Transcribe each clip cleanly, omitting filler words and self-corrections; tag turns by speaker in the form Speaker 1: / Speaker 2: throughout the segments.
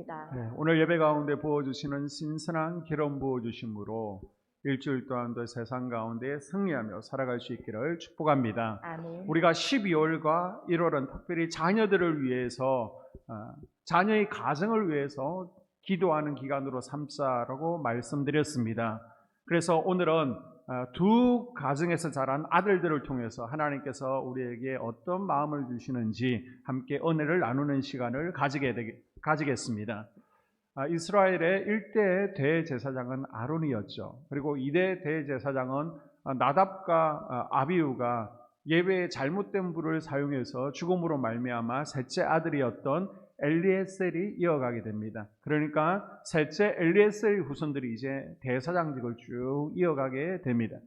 Speaker 1: 드립니다.
Speaker 2: 네, 오늘 예배 가운데 부어주시는 신선한 기름 부어주심으로 일주일 동안도 세상 가운데 승리하며 살아갈 수 있기를 축복합니다.
Speaker 1: 아멘.
Speaker 2: 우리가 12월과 1월은 특별히 자녀들을 위해서 자녀의 가정을 위해서 기도하는 기간으로 삼자라고 말씀드렸습니다. 그래서 오늘은 두 가정에서 자란 아들들을 통해서 하나님께서 우리에게 어떤 마음을 주시는지 함께 은혜를 나누는 시간을 가지겠습니다. 이스라엘의 1대 대제사장은 아론이었죠. 그리고 2대 대제사장은 나답과 아비후가 예배에 잘못된 불을 사용해서 죽음으로 말미암아 셋째 아들이었던 엘리에셀이 이어가게 됩니다. 그러니까 셋째 엘리에셀의 후손들이 이제 대사장직을 쭉 이어가게 됩니다.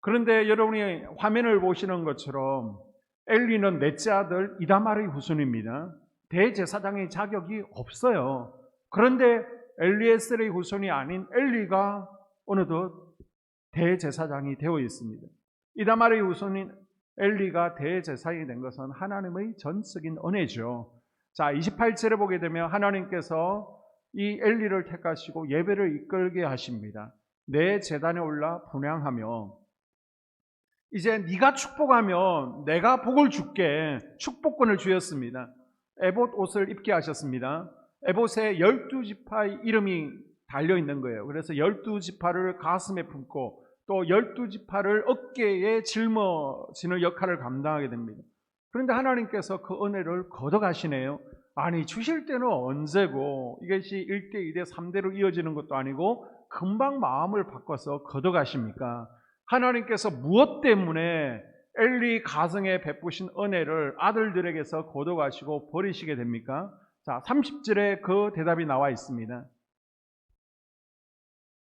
Speaker 2: 그런데 여러분이 화면을 보시는 것처럼 엘리는 넷째 아들 이다말의 후손입니다. 대제사장의 자격이 없어요. 그런데 엘리에셀의 후손이 아닌 엘리가 어느덧 대제사장이 되어 있습니다. 이다말의 후손인 엘리가 대제사장이 된 것은 하나님의 전적인 은혜죠. 자, 28절에 보게 되면 하나님께서 이 엘리를 택하시고 예배를 이끌게 하십니다. 내 제단에 올라 분향하며 이제 네가 축복하면 내가 복을 줄게 축복권을 주었습니다. 에봇 옷을 입게 하셨습니다. 에봇에 12지파의 이름이 달려있는 거예요. 그래서 12지파를 가슴에 품고 또 12지파를 어깨에 짊어지는 역할을 감당하게 됩니다. 그런데 하나님께서 그 은혜를 걷어가시네요. 아니 주실 때는 언제고 이것이 1대, 2대, 3대로 이어지는 것도 아니고 금방 마음을 바꿔서 걷어가십니까? 하나님께서 무엇 때문에 엘리 가정에 베푸신 은혜를 아들들에게서 걷어가시고 버리시게 됩니까? 자, 30절에 그 대답이 나와 있습니다.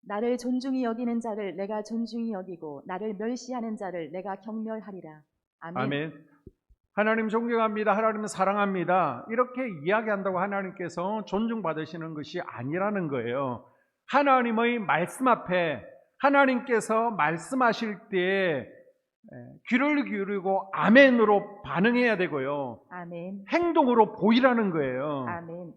Speaker 1: 나를 존중히 여기는 자를 내가 존중히 여기고 나를 멸시하는 자를 내가 경멸하리라. 아멘.
Speaker 2: 아멘. 하나님 존경합니다. 하나님 사랑합니다. 이렇게 이야기한다고 하나님께서 존중받으시는 것이 아니라는 거예요. 하나님의 말씀 앞에 하나님께서 말씀하실 때 귀를 기울이고 아멘으로 반응해야 되고요.
Speaker 1: 아멘.
Speaker 2: 행동으로 보이라는 거예요.
Speaker 1: 아멘.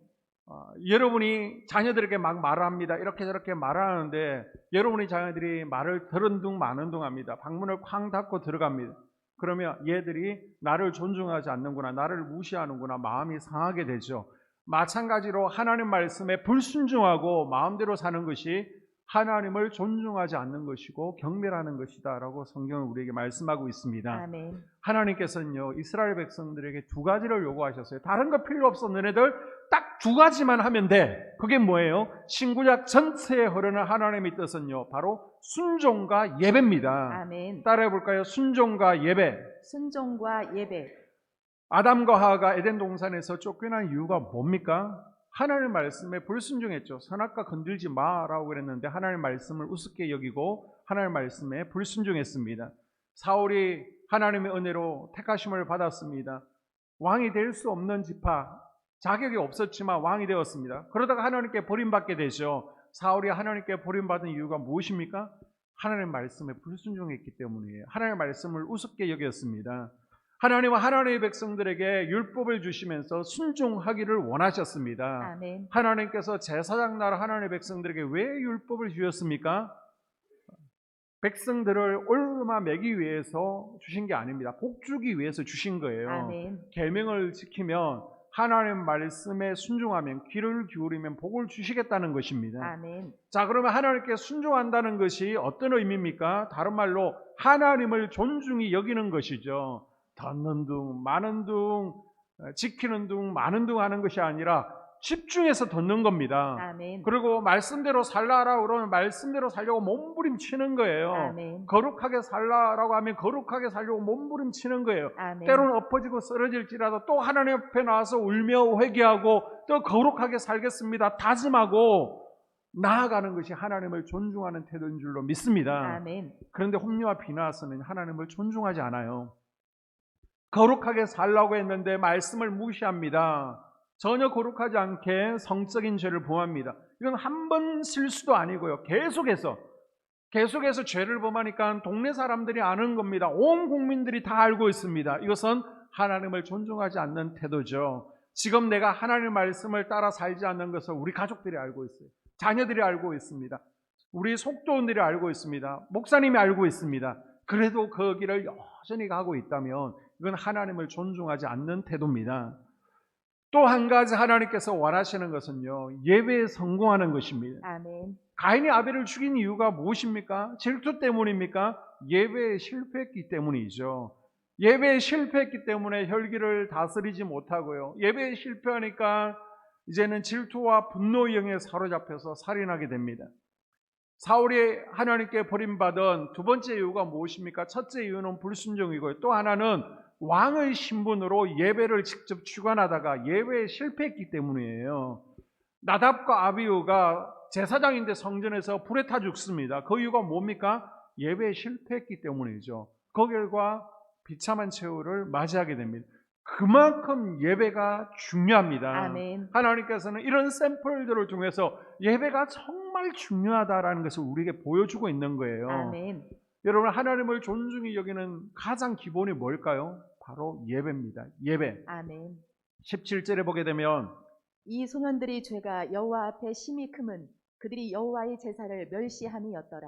Speaker 2: 여러분이 자녀들에게 막 말합니다. 이렇게 저렇게 말하는데 여러분의 자녀들이 말을 들은 둥 마는 둥 합니다. 방문을 쾅 닫고 들어갑니다. 그러면 얘들이 나를 존중하지 않는구나, 나를 무시하는구나 마음이 상하게 되죠. 마찬가지로 하나님 말씀에 불순종하고 마음대로 사는 것이 하나님을 존중하지 않는 것이고 경멸하는 것이다 라고 성경은 우리에게 말씀하고 있습니다.
Speaker 1: 아멘.
Speaker 2: 하나님께서는요 이스라엘 백성들에게 두 가지를 요구하셨어요. 다른 거 필요 없어. 너네들 딱 두 가지만 하면 돼. 그게 뭐예요? 신구약 전체에 흐르는 하나님의 뜻은요 바로 순종과 예배입니다.
Speaker 1: 아멘.
Speaker 2: 따라해 볼까요? 순종과 예배.
Speaker 1: 순종과 예배.
Speaker 2: 아담과 하와가 에덴 동산에서 쫓겨난 이유가 뭡니까? 하나님 말씀에 불순종했죠. 선악과 건들지 마라고 그랬는데 하나님 말씀을 우습게 여기고 하나님 말씀에 불순종했습니다. 사울이 하나님의 은혜로 택하심을 받았습니다. 왕이 될 수 없는 지파, 자격이 없었지만 왕이 되었습니다. 그러다가 하나님께 버림받게 되죠. 사울이 하나님께 버림받은 이유가 무엇입니까? 하나님 말씀에 불순종했기 때문이에요. 하나님 말씀을 우습게 여겼습니다. 하나님은 하나님의 백성들에게 율법을 주시면서 순종하기를 원하셨습니다.
Speaker 1: 아멘.
Speaker 2: 하나님께서 제사장 나라 하나님의 백성들에게 왜 율법을 주셨습니까? 백성들을 올마 매기 위해서 주신 게 아닙니다. 복 주기 위해서 주신 거예요.
Speaker 1: 아멘.
Speaker 2: 계명을 지키면 하나님 말씀에 순종하면 귀를 기울이면 복을 주시겠다는 것입니다.
Speaker 1: 아멘.
Speaker 2: 자, 그러면 하나님께 순종한다는 것이 어떤 의미입니까? 다른 말로 하나님을 존중히 여기는 것이죠. 듣는 둥, 많은 둥, 지키는 둥, 많은 둥 하는 것이 아니라 집중해서 듣는 겁니다.
Speaker 1: 아멘.
Speaker 2: 그리고 말씀대로 살라라고 그러면 말씀대로 살려고 몸부림치는 거예요.
Speaker 1: 아멘.
Speaker 2: 거룩하게 살라라고 하면 거룩하게 살려고 몸부림치는 거예요.
Speaker 1: 아멘.
Speaker 2: 때로는 엎어지고 쓰러질지라도 또 하나님 앞에 나와서 울며 회개하고 또 거룩하게 살겠습니다 다짐하고 나아가는 것이 하나님을 존중하는 태도인 줄로 믿습니다.
Speaker 1: 아멘.
Speaker 2: 그런데 홈리와 비나스는 하나님을 존중하지 않아요. 거룩하게 살라고 했는데 말씀을 무시합니다. 전혀 거룩하지 않게 성적인 죄를 범합니다. 이건 한 번 실수도 아니고요. 계속해서 죄를 범하니까 동네 사람들이 아는 겁니다. 온 국민들이 다 알고 있습니다. 이것은 하나님을 존중하지 않는 태도죠. 지금 내가 하나님의 말씀을 따라 살지 않는 것을 우리 가족들이 알고 있어요. 자녀들이 알고 있습니다. 우리 속도원들이 알고 있습니다. 목사님이 알고 있습니다. 그래도 그 길을 여전히 가고 있다면 이건 하나님을 존중하지 않는 태도입니다. 또 한 가지 하나님께서 원하시는 것은요, 예배에 성공하는 것입니다.
Speaker 1: 아멘.
Speaker 2: 가인이 아벨을 죽인 이유가 무엇입니까? 질투 때문입니까? 예배에 실패했기 때문이죠. 예배에 실패했기 때문에 혈기를 다스리지 못하고요. 예배에 실패하니까 이제는 질투와 분노의 영에 사로잡혀서 살인하게 됩니다. 사울이 하나님께 버림받은 두 번째 이유가 무엇입니까? 첫째 이유는 불순종이고요. 또 하나는 왕의 신분으로 예배를 직접 주관하다가 예배에 실패했기 때문이에요. 나답과 아비후가 제사장인데 성전에서 불에 타 죽습니다. 그 이유가 뭡니까? 예배에 실패했기 때문이죠. 그 결과 비참한 최후를 맞이하게 됩니다. 그만큼 예배가 중요합니다.
Speaker 1: 아멘.
Speaker 2: 하나님께서는 이런 샘플들을 통해서 예배가 정말 중요하다라는 것을 우리에게 보여주고 있는 거예요.
Speaker 1: 아멘.
Speaker 2: 여러분, 하나님을 존중히 여기는 가장 기본이 뭘까요? 바로 예배입니다. 예배.
Speaker 1: 아멘.
Speaker 2: 17절에 보게 되면
Speaker 1: 이 소년들이 죄가 여호와 앞에 심히 크면 그들이 여호와의 제사를 멸시함이었더라.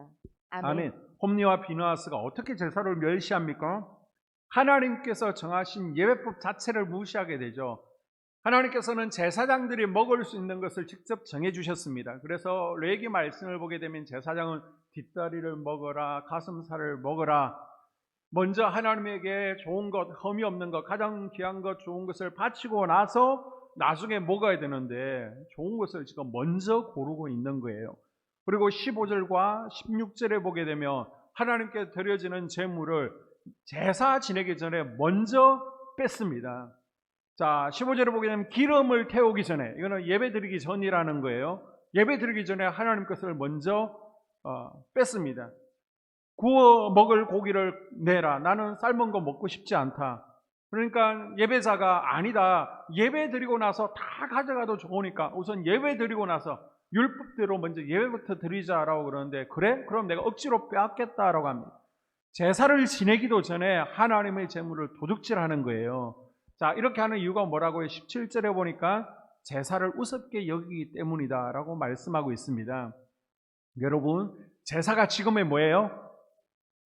Speaker 1: 아멘.
Speaker 2: 아멘. 홈리와 비느하스가 어떻게 제사를 멸시합니까? 하나님께서 정하신 예배법 자체를 무시하게 되죠. 하나님께서는 제사장들이 먹을 수 있는 것을 직접 정해주셨습니다. 그래서 레위기 말씀을 보게 되면 제사장은 뒷다리를 먹어라, 가슴살을 먹어라. 먼저 하나님에게 좋은 것, 흠이 없는 것, 가장 귀한 것, 좋은 것을 바치고 나서 나중에 먹어야 되는데 좋은 것을 지금 먼저 고르고 있는 거예요. 그리고 15절과 16절에 보게 되면 하나님께 드려지는 제물을 제사 지내기 전에 먼저 뺐습니다. 자, 15절에 보게 되면 기름을 태우기 전에, 이거는 예배 드리기 전이라는 거예요. 예배 드리기 전에 하나님 것을 먼저 뺐습니다. 구워 먹을 고기를 내라. 나는 삶은 거 먹고 싶지 않다. 그러니까 예배자가 아니다. 예배 드리고 나서 다 가져가도 좋으니까 우선 예배 드리고 나서 율법대로 먼저 예배부터 드리자라고 그러는데, 그래? 그럼 내가 억지로 빼앗겠다라고 합니다. 제사를 지내기도 전에 하나님의 제물을 도둑질하는 거예요. 자, 이렇게 하는 이유가 뭐라고요? 17절에 보니까 제사를 우습게 여기기 때문이다라고 말씀하고 있습니다. 여러분, 제사가 지금의 뭐예요?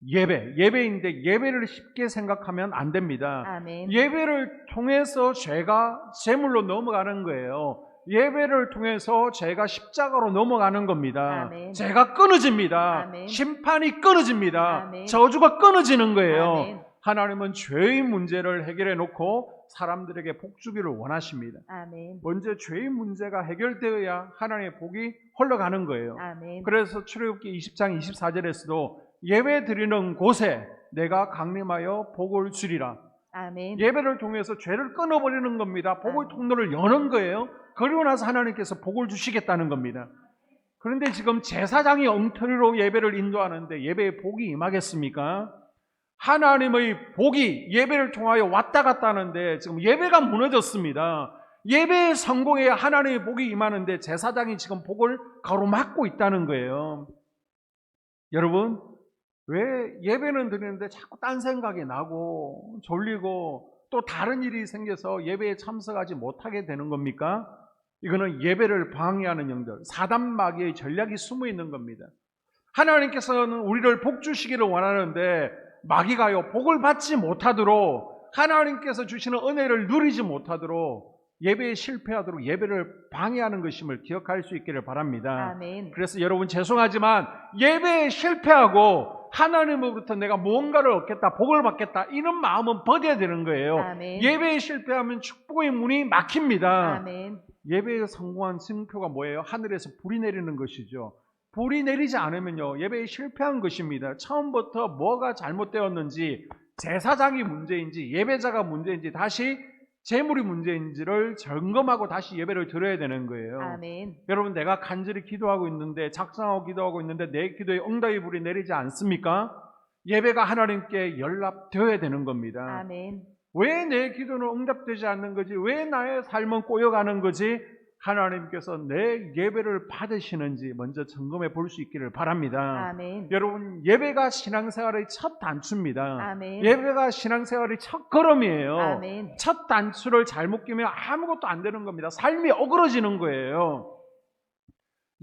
Speaker 2: 예배인데 예배를 쉽게 생각하면 안 됩니다.
Speaker 1: 아멘.
Speaker 2: 예배를 통해서 죄가 제물로 넘어가는 거예요. 예배를 통해서 죄가 십자가로 넘어가는 겁니다.
Speaker 1: 아멘.
Speaker 2: 죄가 끊어집니다.
Speaker 1: 아멘.
Speaker 2: 심판이 끊어집니다.
Speaker 1: 아멘.
Speaker 2: 저주가 끊어지는 거예요.
Speaker 1: 아멘.
Speaker 2: 하나님은 죄의 문제를 해결해 놓고 사람들에게 복 주기를 원하십니다.
Speaker 1: 아멘.
Speaker 2: 먼저 죄의 문제가 해결되어야 하나님의 복이 흘러가는 거예요.
Speaker 1: 아멘.
Speaker 2: 그래서 출애굽기 20장 24절에서도 예배 드리는 곳에 내가 강림하여 복을 주리라.
Speaker 1: 아멘.
Speaker 2: 예배를 통해서 죄를 끊어버리는 겁니다. 복의
Speaker 1: 아멘.
Speaker 2: 통로를 여는 거예요. 그리고 나서 하나님께서 복을 주시겠다는 겁니다. 그런데 지금 제사장이 엉터리로 예배를 인도하는데 예배에 복이 임하겠습니까? 하나님의 복이 예배를 통하여 왔다 갔다 하는데 지금 예배가 무너졌습니다. 예배에 성공해야 하나님의 복이 임하는데 제사장이 지금 복을 가로막고 있다는 거예요. 여러분, 왜 예배는 드리는데 자꾸 딴 생각이 나고 졸리고 또 다른 일이 생겨서 예배에 참석하지 못하게 되는 겁니까? 이거는 예배를 방해하는 영들, 사단 마귀의 전략이 숨어 있는 겁니다. 하나님께서는 우리를 복 주시기를 원하는데 마귀가요, 복을 받지 못하도록, 하나님께서 주시는 은혜를 누리지 못하도록 예배에 실패하도록 예배를 방해하는 것임을 기억할 수 있기를 바랍니다.
Speaker 1: 아멘.
Speaker 2: 그래서 여러분, 죄송하지만 예배에 실패하고 하나님으로부터 내가 무언가를 얻겠다, 복을 받겠다, 이런 마음은 버려야 되는 거예요.
Speaker 1: 아멘.
Speaker 2: 예배에 실패하면 축복의 문이 막힙니다.
Speaker 1: 아멘.
Speaker 2: 예배에 성공한 증표가 뭐예요? 하늘에서 불이 내리는 것이죠. 불이 내리지 않으면요, 예배에 실패한 것입니다. 처음부터 뭐가 잘못되었는지, 제사장이 문제인지 예배자가 문제인지, 다시 재물이 문제인지를 점검하고 다시 예배를 드려야 되는 거예요.
Speaker 1: 아멘.
Speaker 2: 여러분, 내가 간절히 기도하고 있는데, 작정하고 기도하고 있는데 내 기도에 응답의 불이 내리지 않습니까? 예배가 하나님께 연락되어야 되는 겁니다.
Speaker 1: 아멘.
Speaker 2: 왜 내 기도는 응답되지 않는 거지? 왜 나의 삶은 꼬여가는 거지? 하나님께서 내 예배를 받으시는지 먼저 점검해 볼 수 있기를 바랍니다.
Speaker 1: 아멘.
Speaker 2: 여러분, 예배가 신앙생활의 첫 단추입니다.
Speaker 1: 아멘.
Speaker 2: 예배가 신앙생활의 첫 걸음이에요.
Speaker 1: 아멘.
Speaker 2: 첫 단추를 잘못 끼면 아무것도 안 되는 겁니다. 삶이 어그러지는 거예요.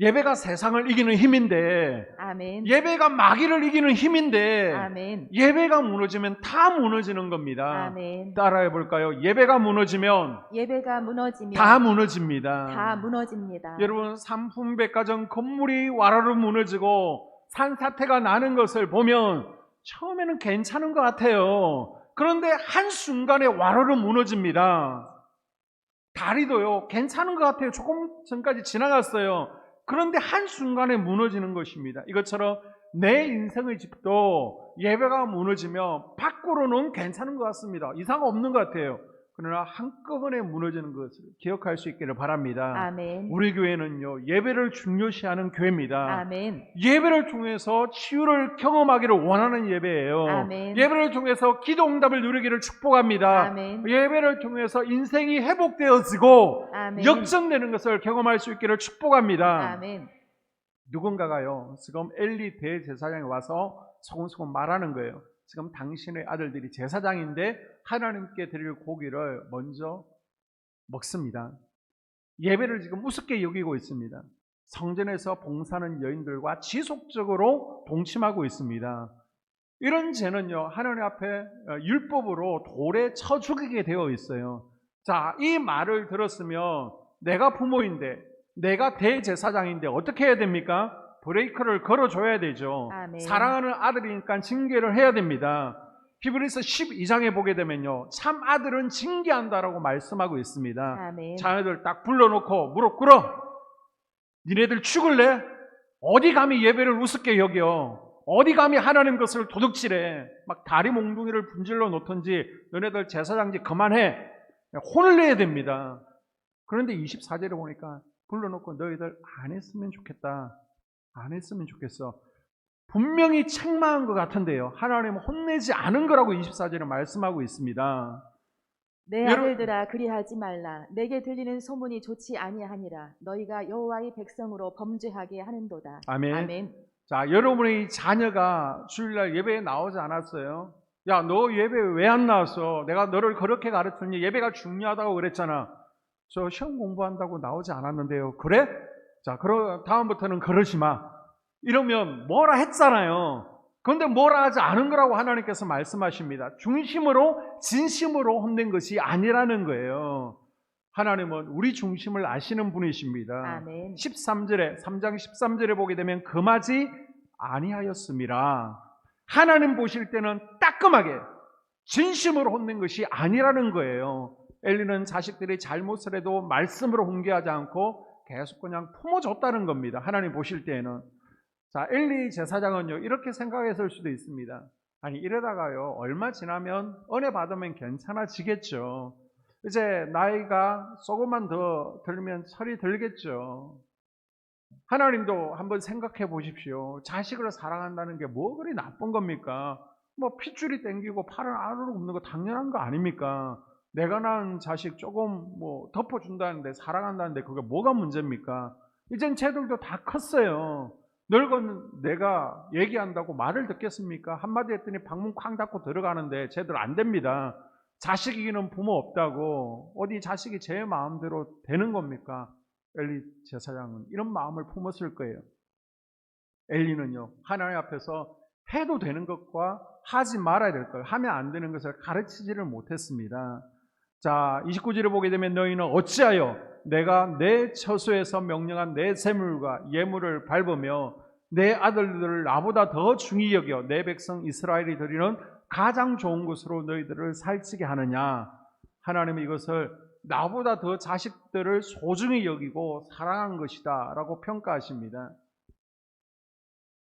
Speaker 2: 예배가 세상을 이기는 힘인데,
Speaker 1: 아멘.
Speaker 2: 예배가 마귀를 이기는 힘인데,
Speaker 1: 아멘.
Speaker 2: 예배가 무너지면 다 무너지는 겁니다.
Speaker 1: 아멘.
Speaker 2: 따라해 볼까요? 예배가 무너지면
Speaker 1: 예배가 무너지면
Speaker 2: 다 무너집니다.
Speaker 1: 다 무너집니다.
Speaker 2: 여러분, 삼풍백화점 건물이 와라로 무너지고 산사태가 나는 것을 보면 처음에는 괜찮은 것 같아요. 그런데 한순간에 와라로 무너집니다. 다리도요, 괜찮은 것 같아요. 조금 전까지 지나갔어요. 그런데 한순간에 무너지는 것입니다. 이것처럼 내 인생의 집도 예배가 무너지면 밖으로는 괜찮은 것 같습니다. 이상 없는 것 같아요. 그러나 한꺼번에 무너지는 것을 기억할 수 있기를 바랍니다.
Speaker 1: 아멘.
Speaker 2: 우리 교회는요, 예배를 중요시하는 교회입니다.
Speaker 1: 아멘.
Speaker 2: 예배를 통해서 치유를 경험하기를 원하는 예배예요.
Speaker 1: 아멘.
Speaker 2: 예배를 통해서 기도 응답을 누리기를 축복합니다.
Speaker 1: 아멘.
Speaker 2: 예배를 통해서 인생이 회복되어지고
Speaker 1: 아멘.
Speaker 2: 역전되는 것을 경험할 수 있기를 축복합니다.
Speaker 1: 아멘.
Speaker 2: 누군가가요, 지금 엘리 대제사장에 와서 소곤소곤 말하는 거예요. 지금 당신의 아들들이 제사장인데 하나님께 드릴 고기를 먼저 먹습니다. 예배를 지금 우습게 여기고 있습니다. 성전에서 봉사하는 여인들과 지속적으로 동침하고 있습니다. 이런 죄는요, 하나님 앞에 율법으로 돌에 쳐 죽이게 되어 있어요. 자, 이 말을 들었으면 내가 부모인데, 내가 대제사장인데 어떻게 해야 됩니까? 브레이크를 걸어줘야 되죠.
Speaker 1: 아멘.
Speaker 2: 사랑하는 아들이니까 징계를 해야 됩니다. 히브리서 12장에 보게 되면요, 참 아들은 징계한다라고 말씀하고 있습니다.
Speaker 1: 아멘.
Speaker 2: 자녀들 딱 불러놓고 무릎 꿇어. 니네들 죽을래? 어디 감히 예배를 우습게 여겨? 어디 감히 하나님 것을 도둑질해? 막 다리 몽둥이를 분질러 놓던지 너네들 제사장지 그만해. 혼을 내야 됩니다. 그런데 24절에 보니까 불러놓고 너희들 안 했으면 좋겠다. 안 했으면 좋겠어. 분명히 책망한 것 같은데요, 하나님은 혼내지 않은 거라고 24절에 말씀하고 있습니다.
Speaker 1: 내
Speaker 2: 여러분-
Speaker 1: 아들들아 그리하지 말라. 내게 들리는 소문이 좋지 아니하니라. 너희가 여호와의 백성으로 범죄하게 하는도다.
Speaker 2: 아멘.
Speaker 1: 아멘.
Speaker 2: 자, 여러분의 자녀가 주일날 예배에 나오지 않았어요? 야, 너 예배 왜 안 나왔어? 내가 너를 그렇게 가르쳤니? 예배가 중요하다고 그랬잖아. 저 시험 공부한다고 나오지 않았는데요. 그래? 자, 다음부터는 그러지 마. 이러면 뭐라 했잖아요. 그런데 뭐라 하지 않은 거라고 하나님께서 말씀하십니다. 중심으로 진심으로 혼낸 것이 아니라는 거예요. 하나님은 우리 중심을 아시는 분이십니다.
Speaker 1: 아멘.
Speaker 2: 3장 13절에 보게 되면 금하지 아니하였음이라. 하나님 보실 때는 따끔하게 진심으로 혼낸 것이 아니라는 거예요. 엘리는 자식들이 잘못을 해도 말씀으로 훈계하지 않고 계속 그냥 품어줬다는 겁니다. 하나님 보실 때에는. 자, 엘리 제사장은요, 이렇게 생각했을 수도 있습니다. 아니, 이러다가요, 얼마 지나면 은혜 받으면 괜찮아지겠죠. 이제 나이가 조금만 더 들면 철이 들겠죠. 하나님도 한번 생각해 보십시오. 자식을 사랑한다는 게 뭐 그리 나쁜 겁니까? 뭐 핏줄이 땡기고 팔은 안으로 굽는 거 당연한 거 아닙니까? 내가 낳은 자식 조금 뭐 덮어준다는데, 사랑한다는데 그게 뭐가 문제입니까? 이젠 쟤들도 다 컸어요. 늙은 내가 얘기한다고 말을 듣겠습니까? 한마디 했더니 방문 쾅 닫고 들어가는데 쟤들 안 됩니다. 자식 이기는 부모 없다고 어디 자식이 제 마음대로 되는 겁니까? 엘리 제사장은 이런 마음을 품었을 거예요. 엘리는요, 하나님 앞에서 해도 되는 것과 하지 말아야 될 걸, 하면 안 되는 것을 가르치지를 못했습니다. 자, 29절을 보게 되면 너희는 어찌하여 내가 내 처소에서 명령한 내 샘물과 예물을 밟으며 내 아들들을 나보다 더 중히 여겨 내 백성 이스라엘이 드리는 가장 좋은 것으로 너희들을 살찌게 하느냐. 하나님은 이것을 나보다 더 자식들을 소중히 여기고 사랑한 것이다 라고 평가하십니다.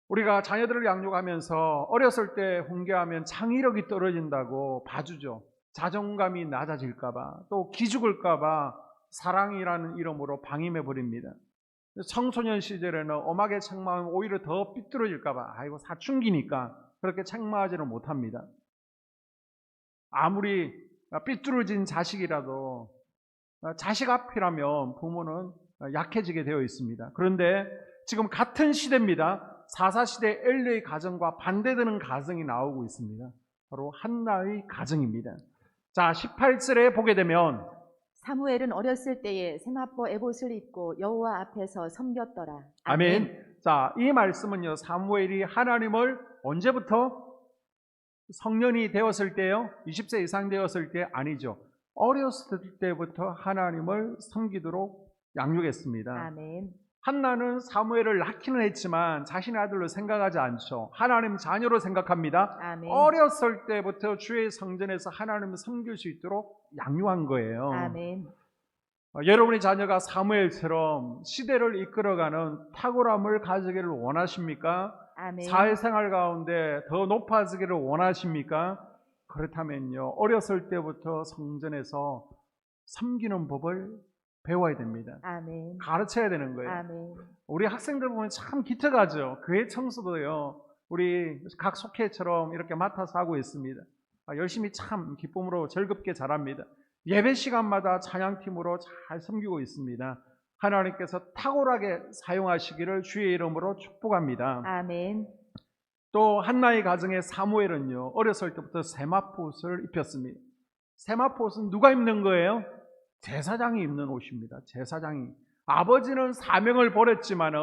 Speaker 2: 우리가 자녀들을 양육하면서 어렸을 때 훈계하면 창의력이 떨어진다고 봐주죠. 자존감이 낮아질까봐, 또 기죽을까봐 사랑이라는 이름으로 방임해버립니다. 청소년 시절에는 엄하게 책망하면 오히려 더 삐뚤어질까봐, 아이고 사춘기니까 그렇게 책망하지를 못합니다. 아무리 삐뚤어진 자식이라도 자식 앞이라면 부모는 약해지게 되어 있습니다. 그런데 지금 같은 시대입니다. 사사시대 엘리의 가정과 반대되는 가정이 나오고 있습니다. 바로 한나의 가정입니다. 자, 18절에 보게 되면
Speaker 1: 사무엘은 어렸을 때에 세마포 에봇을 입고 여호와 앞에서 섬겼더라.
Speaker 2: 아멘. 자, 이 말씀은요, 사무엘이 하나님을 언제부터? 성년이 되었을 때요? 20세 이상 되었을 때? 아니죠. 어렸을 때부터 하나님을 섬기도록 양육했습니다.
Speaker 1: 아멘.
Speaker 2: 한나는 사무엘을 낳기는 했지만 자신의 아들로 생각하지 않죠. 하나님 자녀로 생각합니다.
Speaker 1: 아멘.
Speaker 2: 어렸을 때부터 주의 성전에서 하나님을 섬길 수 있도록 양육한 거예요.
Speaker 1: 아멘.
Speaker 2: 여러분의 자녀가 사무엘처럼 시대를 이끌어가는 탁월함을 가지기를 원하십니까?
Speaker 1: 아멘.
Speaker 2: 사회생활 가운데 더 높아지기를 원하십니까? 그렇다면요, 어렸을 때부터 성전에서 섬기는 법을 배워야 됩니다.
Speaker 1: 아멘.
Speaker 2: 가르쳐야 되는 거예요.
Speaker 1: 아멘.
Speaker 2: 우리 학생들 보면 참 기특하죠. 교회 청소도요, 우리 각 속회처럼 이렇게 맡아서 하고 있습니다. 열심히 참 기쁨으로 즐겁게 잘합니다. 예배 시간마다 찬양팀으로 잘 섬기고 있습니다. 하나님께서 탁월하게 사용하시기를 주의 이름으로 축복합니다.
Speaker 1: 아멘.
Speaker 2: 또 한나의 가정의 사무엘은요, 어렸을 때부터 세마포옷을 입혔습니다. 세마포옷은 누가 입는 거예요? 제사장이 입는 옷입니다. 제사장이. 아버지는 사명을 버렸지만은,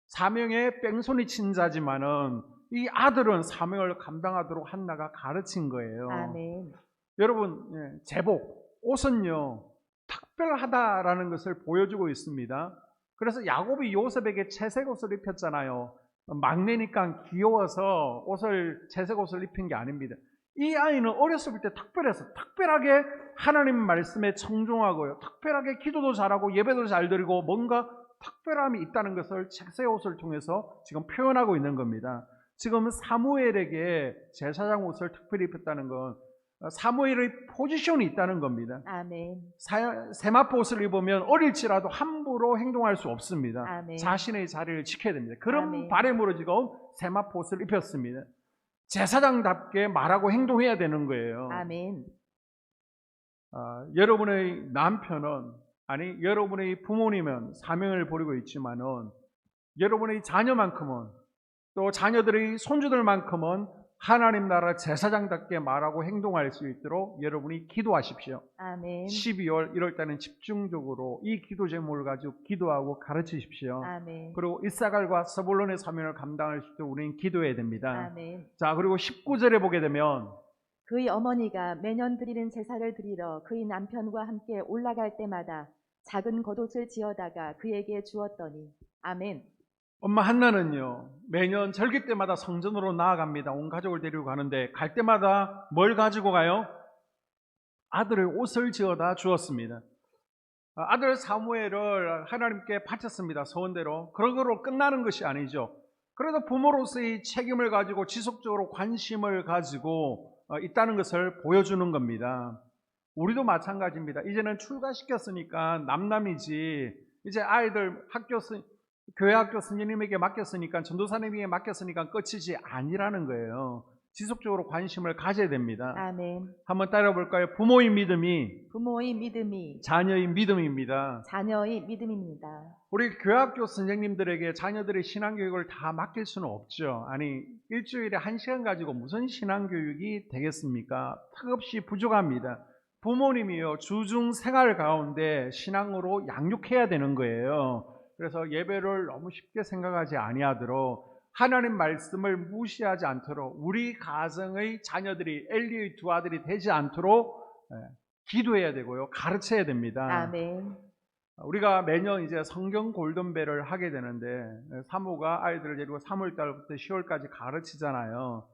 Speaker 2: 사명에 뺑소니 친 자지만은 이 아들은 사명을 감당하도록 한나가 가르친 거예요.
Speaker 1: 아멘.
Speaker 2: 여러분, 제복, 옷은요, 특별하다라는 것을 보여주고 있습니다. 그래서 야곱이 요셉에게 채색 옷을 입혔잖아요. 막내니까 귀여워서 채색 옷을 입힌 게 아닙니다. 이 아이는 어렸을 때 특별하게 하나님 말씀에 청종하고요, 특별하게 기도도 잘하고 예배도 잘 드리고 뭔가 특별함이 있다는 것을 채색 옷을 통해서 지금 표현하고 있는 겁니다. 지금 사무엘에게 제사장 옷을 특별히 입혔다는 건 사무엘의 포지션이 있다는 겁니다.
Speaker 1: 아멘.
Speaker 2: 세마포 옷을 입으면 어릴지라도 함부로 행동할 수 없습니다.
Speaker 1: 아멘.
Speaker 2: 자신의 자리를 지켜야 됩니다. 그런
Speaker 1: 아멘.
Speaker 2: 바람으로 지금 세마포 옷을 입혔습니다. 제사장답게 말하고 행동해야 되는 거예요.
Speaker 1: 아멘.
Speaker 2: 여러분의 남편은, 아니 여러분의 부모님은 사명을 버리고 있지만은 여러분의 자녀만큼은, 또 자녀들의 손주들만큼은 하나님 나라 제사장답게 말하고 행동할 수 있도록 여러분이 기도하십시오.
Speaker 1: 아멘.
Speaker 2: 12월 1월 달은 집중적으로 이 기도 제목을 가지고 기도하고 가르치십시오.
Speaker 1: 아멘.
Speaker 2: 그리고 이사갈과 스불론의 사명을 감당할 수 있도록 우리는 기도해야 됩니다.
Speaker 1: 아멘.
Speaker 2: 자, 그리고 19절에 보게 되면
Speaker 1: 그의 어머니가 매년 드리는 제사를 드리러 그의 남편과 함께 올라갈 때마다 작은 겉옷을 지어다가 그에게 주었더니. 아멘.
Speaker 2: 엄마 한나는요, 매년 절기 때마다 성전으로 나아갑니다. 온 가족을 데리고 가는데 갈 때마다 뭘 가지고 가요? 아들의 옷을 지어다 주었습니다. 아들 사무엘을 하나님께 바쳤습니다. 소원대로. 그러고로 끝나는 것이 아니죠. 그래도 부모로서의 책임을 가지고 지속적으로 관심을 가지고 있다는 것을 보여주는 겁니다. 우리도 마찬가지입니다. 이제는 출가시켰으니까 남남이지, 이제 아이들 교회 학교 스님에게 맡겼으니까, 전도사님에게 맡겼으니까 끝이지 아니라는 거예요. 지속적으로 관심을 가져야 됩니다.
Speaker 1: 아멘.
Speaker 2: 한번 따라 볼까요? 부모의 믿음이
Speaker 1: 부모의 믿음이
Speaker 2: 자녀의 믿음입니다.
Speaker 1: 자녀의 믿음입니다.
Speaker 2: 우리 교회학교 선생님들에게 자녀들의 신앙교육을 다 맡길 수는 없죠. 아니, 일주일에 1시간 가지고 무슨 신앙교육이 되겠습니까? 턱없이 부족합니다. 부모님이요, 주중 생활 가운데 신앙으로 양육해야 되는 거예요. 그래서 예배를 너무 쉽게 생각하지 아니하도록, 하나님 말씀을 무시하지 않도록, 우리 가정의 자녀들이 엘리의 두 아들이 되지 않도록 기도해야 되고요, 가르쳐야 됩니다.
Speaker 1: 아멘.
Speaker 2: 우리가 매년 이제 성경 골든벨을 하게 되는데, 사모가 아이들을 데리고 3월달부터 10월까지 가르치잖아요.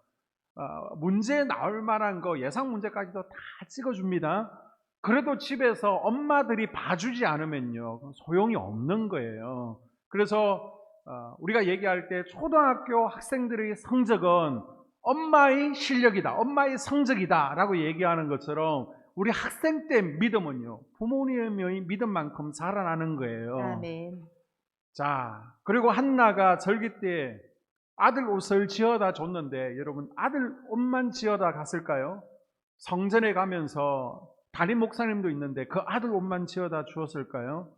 Speaker 2: 문제 나올 만한 거, 예상 문제까지도 다 찍어줍니다. 그래도 집에서 엄마들이 봐주지 않으면요, 소용이 없는 거예요. 그래서 우리가 얘기할 때 초등학교 학생들의 성적은 엄마의 실력이다, 엄마의 성적이다 라고 얘기하는 것처럼 우리 학생 때 믿음은요, 부모님의 믿음만큼 자라나는 거예요.
Speaker 1: 아멘.
Speaker 2: 자, 그리고 한나가 절기 때 아들 옷을 지어다 줬는데, 여러분 아들 옷만 지어다 갔을까요? 성전에 가면서 담임 목사님도 있는데 그 아들 옷만 지어다 주었을까요?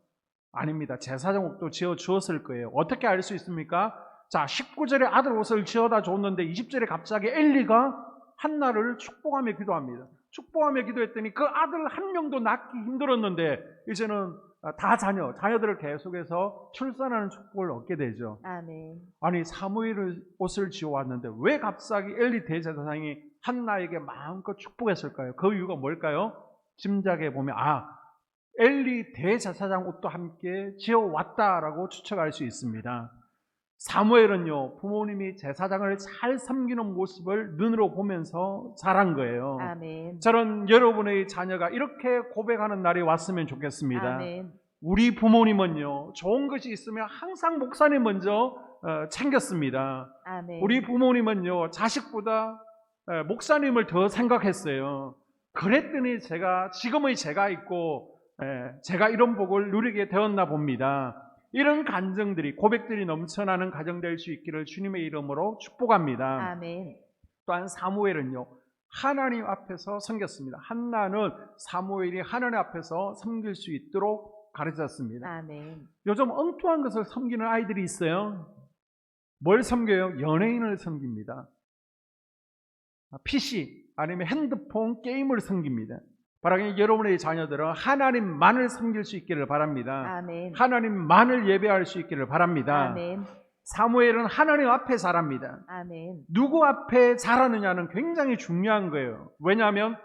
Speaker 2: 아닙니다. 제사장 옷도 지어 주었을 거예요. 어떻게 알 수 있습니까? 자, 19절에 아들 옷을 지어다 줬는데 20절에 갑자기 엘리가 한나를 축복하며 기도합니다. 축복하며 기도했더니 그 아들 한 명도 낳기 힘들었는데 이제는 다 자녀들을 계속해서 출산하는 축복을 얻게 되죠.
Speaker 1: 아멘.
Speaker 2: 아니, 사무엘 옷을 지어왔는데 왜 갑자기 엘리 대제사장이 한나에게 마음껏 축복했을까요? 그 이유가 뭘까요? 짐작해 보면 엘리 대제사장 옷도 함께 지어왔다라고 추측할 수 있습니다. 사무엘은요, 부모님이 제사장을 잘 섬기는 모습을 눈으로 보면서 자란 거예요.
Speaker 1: 아멘.
Speaker 2: 저는 여러분의 자녀가 이렇게 고백하는 날이 왔으면 좋겠습니다.
Speaker 1: 아멘.
Speaker 2: 우리 부모님은요, 좋은 것이 있으면 항상 목사님 먼저 챙겼습니다.
Speaker 1: 아멘.
Speaker 2: 우리 부모님은요, 자식보다 목사님을 더 생각했어요. 그랬더니 지금의 제가 있고 제가 이런 복을 누리게 되었나 봅니다. 이런 간증들이, 고백들이 넘쳐나는 가정 될 수 있기를 주님의 이름으로 축복합니다.
Speaker 1: 아멘.
Speaker 2: 또한 사무엘은요, 하나님 앞에서 섬겼습니다. 한나는 사무엘이 하나님 앞에서 섬길 수 있도록 가르쳤습니다.
Speaker 1: 아멘.
Speaker 2: 요즘 엉뚱한 것을 섬기는 아이들이 있어요. 뭘 섬겨요? 연예인을 섬깁니다. PC 아니면 핸드폰 게임을 섬깁니다. 바라기 여러분의 자녀들은 하나님만을 섬길 수 있기를 바랍니다.
Speaker 1: 아멘.
Speaker 2: 하나님만을 예배할 수 있기를 바랍니다.
Speaker 1: 아멘.
Speaker 2: 사무엘은 하나님 앞에 자랍니다.
Speaker 1: 아멘.
Speaker 2: 누구 앞에 자라느냐는 굉장히 중요한 거예요. 왜냐하면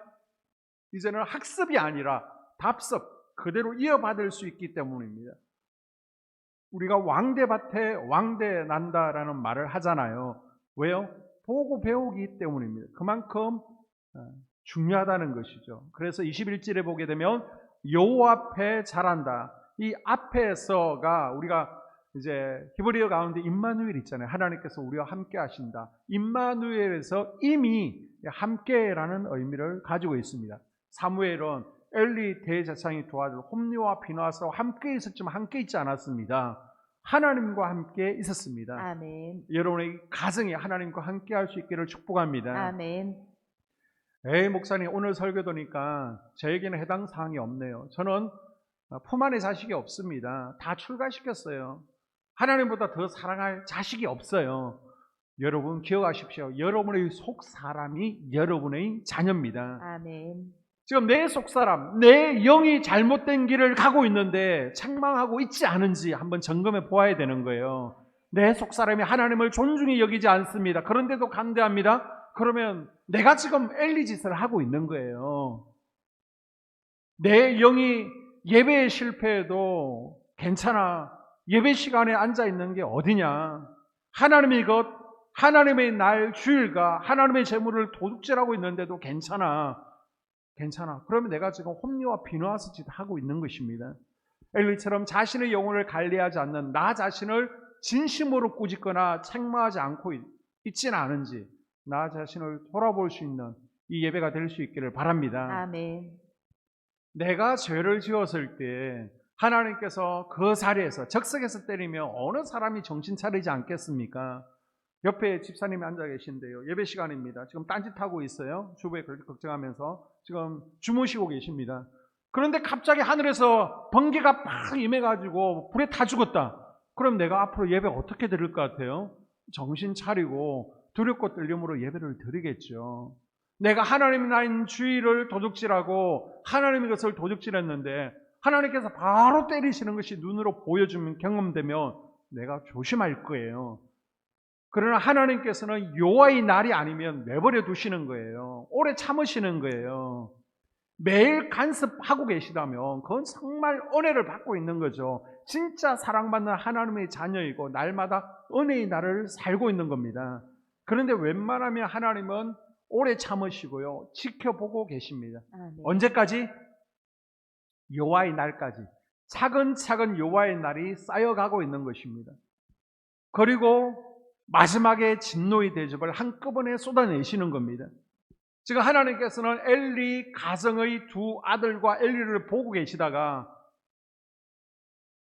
Speaker 2: 이제는 학습이 아니라 답습, 그대로 이어받을 수 있기 때문입니다. 우리가 왕대밭에 왕대 난다라는 말을 하잖아요. 왜요? 보고 배우기 때문입니다. 그만큼 중요하다는 것이죠. 그래서 21절에 보게 되면 여호와 앞에 자란다. 이 앞에서가 우리가 이제 히브리어 가운데 임마누엘 있잖아요. 하나님께서 우리와 함께 하신다. 임마누엘에서 이미 함께라는 의미를 가지고 있습니다. 사무엘은 엘리 대제사장이 도와줄 홈리와 비나스와 함께 있었지만 함께 있지 않았습니다. 하나님과 함께 있었습니다.
Speaker 1: 아멘.
Speaker 2: 여러분의 가정이 하나님과 함께 할 수 있기를 축복합니다.
Speaker 1: 아멘.
Speaker 2: 목사님 오늘 설교 보니까 저에게는 해당 사항이 없네요. 저는 품 안에 자식이 없습니다. 다 출가시켰어요. 하나님보다 더 사랑할 자식이 없어요. 여러분 기억하십시오. 여러분의 속 사람이 여러분의 자녀입니다.
Speaker 1: 아멘.
Speaker 2: 지금 내 속 사람, 내 영이 잘못된 길을 가고 있는데 책망하고 있지 않은지 한번 점검해 보아야 되는 거예요. 내 속 사람이 하나님을 존중히 여기지 않습니다. 그런데도 간대합니다. 그러면 내가 지금 엘리 짓을 하고 있는 거예요. 내 영이 예배에 실패해도 괜찮아. 예배 시간에 앉아 있는 게 어디냐. 하나님의 날 주일과 하나님의 재물을 도둑질하고 있는데도 괜찮아. 그러면 내가 지금 홈리와 비누아스 짓 하고 있는 것입니다. 엘리처럼 자신의 영혼을 관리하지 않는 나 자신을 진심으로 꾸짖거나 책망하지 않고 있지는 않은지 나 자신을 돌아볼 수 있는 이 예배가 될 수 있기를 바랍니다.
Speaker 1: 아멘.
Speaker 2: 내가 죄를 지었을 때 하나님께서 그 자리에서 적석에서 때리면 어느 사람이 정신 차리지 않겠습니까? 옆에 집사님이 앉아 계신데요. 예배 시간입니다. 지금 딴짓하고 있어요. 주부에 그렇게 걱정하면서 지금 주무시고 계십니다. 그런데 갑자기 하늘에서 번개가 팍 임해가지고 불에 타 죽었다. 그럼 내가 앞으로 예배 어떻게 드릴 것 같아요? 정신 차리고 두렵고 떨림으로 예배를 드리겠죠. 내가 하나님이 나인 주의를 도둑질하고 하나님의 것을 도둑질했는데 하나님께서 바로 때리시는 것이 눈으로 보여주면 경험되면 내가 조심할 거예요. 그러나 하나님께서는 여호와의 날이 아니면 내버려 두시는 거예요. 오래 참으시는 거예요. 매일 간섭하고 계시다면 그건 정말 은혜를 받고 있는 거죠. 진짜 사랑받는 하나님의 자녀이고 날마다 은혜의 날을 살고 있는 겁니다. 그런데 웬만하면 하나님은 오래 참으시고요. 지켜보고 계십니다.
Speaker 1: 아멘.
Speaker 2: 언제까지? 여호와의 날까지. 차근차근 여호와의 날이 쌓여가고 있는 것입니다. 그리고 마지막에 진노의 대접을 한꺼번에 쏟아내시는 겁니다. 지금 하나님께서는 엘리 가정의 두 아들과 엘리를 보고 계시다가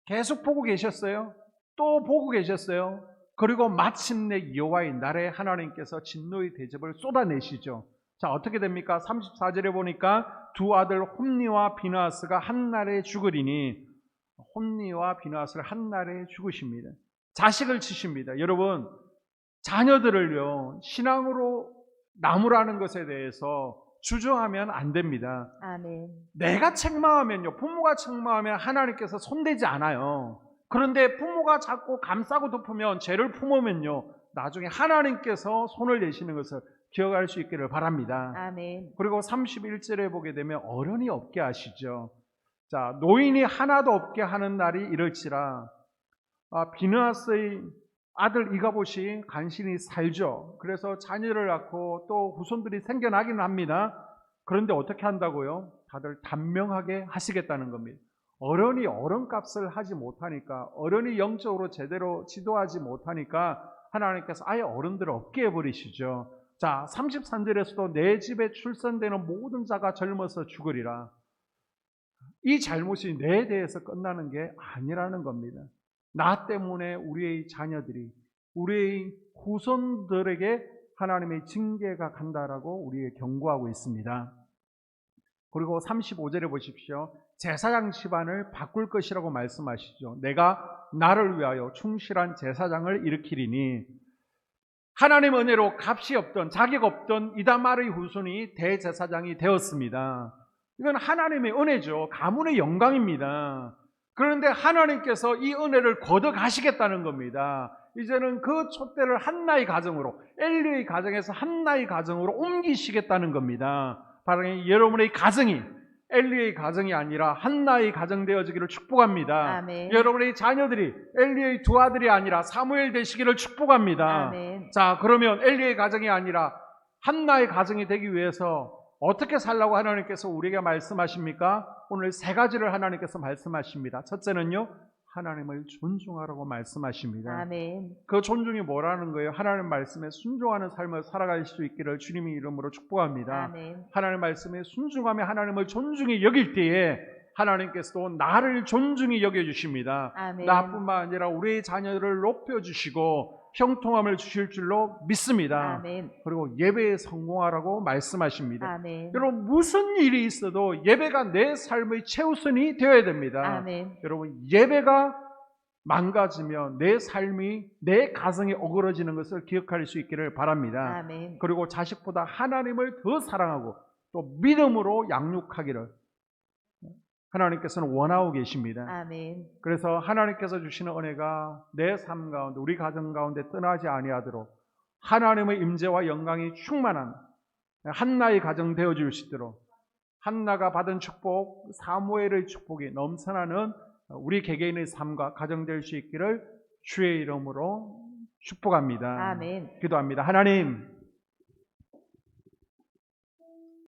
Speaker 2: 계속 보고 계셨어요. 또 보고 계셨어요. 그리고 마침내 여호와의 날에 하나님께서 진노의 대접을 쏟아내시죠. 자, 어떻게 됩니까? 34절에 보니까 두 아들 홈니와 비느하스가 한 날에 죽으리니, 홈니와 비느하스를 한 날에 죽으십니다. 자식을 치십니다. 여러분, 자녀들을요, 신앙으로 나무라는 것에 대해서 주저하면 안 됩니다.
Speaker 1: 아멘.
Speaker 2: 내가 책망하면요, 부모가 책망하면 하나님께서 손대지 않아요. 그런데 부모가 자꾸 감싸고 덮으면, 죄를 품으면요, 나중에 하나님께서 손을 내시는 것을 기억할 수 있기를 바랍니다.
Speaker 1: 아멘.
Speaker 2: 그리고 31절에 보게 되면 어른이 없게 하시죠. 자, 노인이 하나도 없게 하는 날이 이럴지라. 비느하스의 아들 이가봇이 간신히 살죠. 그래서 자녀를 낳고 또 후손들이 생겨나기는 합니다. 그런데 어떻게 한다고요? 다들 단명하게 하시겠다는 겁니다. 어른이 어른값을 하지 못하니까, 어른이 영적으로 제대로 지도하지 못하니까 하나님께서 아예 어른들을 없게 해버리시죠. 자, 33절에서도 내 집에 출산되는 모든 자가 젊어서 죽으리라. 이 잘못이 내 대해서 끝나는 게 아니라는 겁니다. 나 때문에 우리의 자녀들이, 우리의 후손들에게 하나님의 징계가 간다라고 우리에게 경고하고 있습니다. 그리고 35절에 보십시오. 제사장 집안을 바꿀 것이라고 말씀하시죠. 내가 나를 위하여 충실한 제사장을 일으키리니, 하나님 은혜로 값이 없던, 자격 없던 이다말의 후손이 대제사장이 되었습니다. 이건 하나님의 은혜죠. 가문의 영광입니다. 그런데 하나님께서 이 은혜를 거둬가시겠다는 겁니다. 이제는 그 촛대를 한나의 가정으로, 엘리의 가정에서 한나의 가정으로 옮기시겠다는 겁니다. 바로 여러분의 가정이 엘리의 가정이 아니라 한나의 가정 되어지기를 축복합니다.
Speaker 1: 아멘.
Speaker 2: 여러분의 자녀들이 엘리의 두 아들이 아니라 사무엘 되시기를 축복합니다.
Speaker 1: 아멘.
Speaker 2: 자, 그러면 엘리의 가정이 아니라 한나의 가정이 되기 위해서 어떻게 살라고 하나님께서 우리에게 말씀하십니까? 오늘 세 가지를 하나님께서 말씀하십니다. 첫째는요, 하나님을 존중하라고 말씀하십니다.
Speaker 1: 아멘.
Speaker 2: 그 존중이 뭐라는 거예요? 하나님 말씀에 순종하는 삶을 살아갈 수 있기를 주님의 이름으로 축복합니다.
Speaker 1: 아멘.
Speaker 2: 하나님 말씀에 순종하며 하나님을 존중히 여길 때에 하나님께서도 나를 존중히 여겨주십니다.
Speaker 1: 아멘.
Speaker 2: 나뿐만 아니라 우리의 자녀를 높여주시고 형통함을 주실 줄로 믿습니다.
Speaker 1: 아멘.
Speaker 2: 그리고 예배에 성공하라고 말씀하십니다.
Speaker 1: 아멘.
Speaker 2: 여러분, 무슨 일이 있어도 예배가 내 삶의 최우선이 되어야 됩니다.
Speaker 1: 아멘.
Speaker 2: 여러분, 예배가 망가지면 내 삶이, 내 가정이 어그러지는 것을 기억할 수 있기를 바랍니다.
Speaker 1: 아멘.
Speaker 2: 그리고 자식보다 하나님을 더 사랑하고 또 믿음으로 양육하기를 하나님께서는 원하고 계십니다.
Speaker 1: 아멘.
Speaker 2: 그래서 하나님께서 주시는 은혜가 내 삶 가운데, 우리 가정 가운데 떠나지 아니하도록 하나님의 임재와 영광이 충만한 한나의 가정 되어줄 수 있도록, 한나가 받은 축복, 사무엘의 축복이 넘쳐나는 우리 개개인의 삶과 가정 될 수 있기를 주의 이름으로 축복합니다.
Speaker 1: 아멘.
Speaker 2: 기도합니다. 하나님,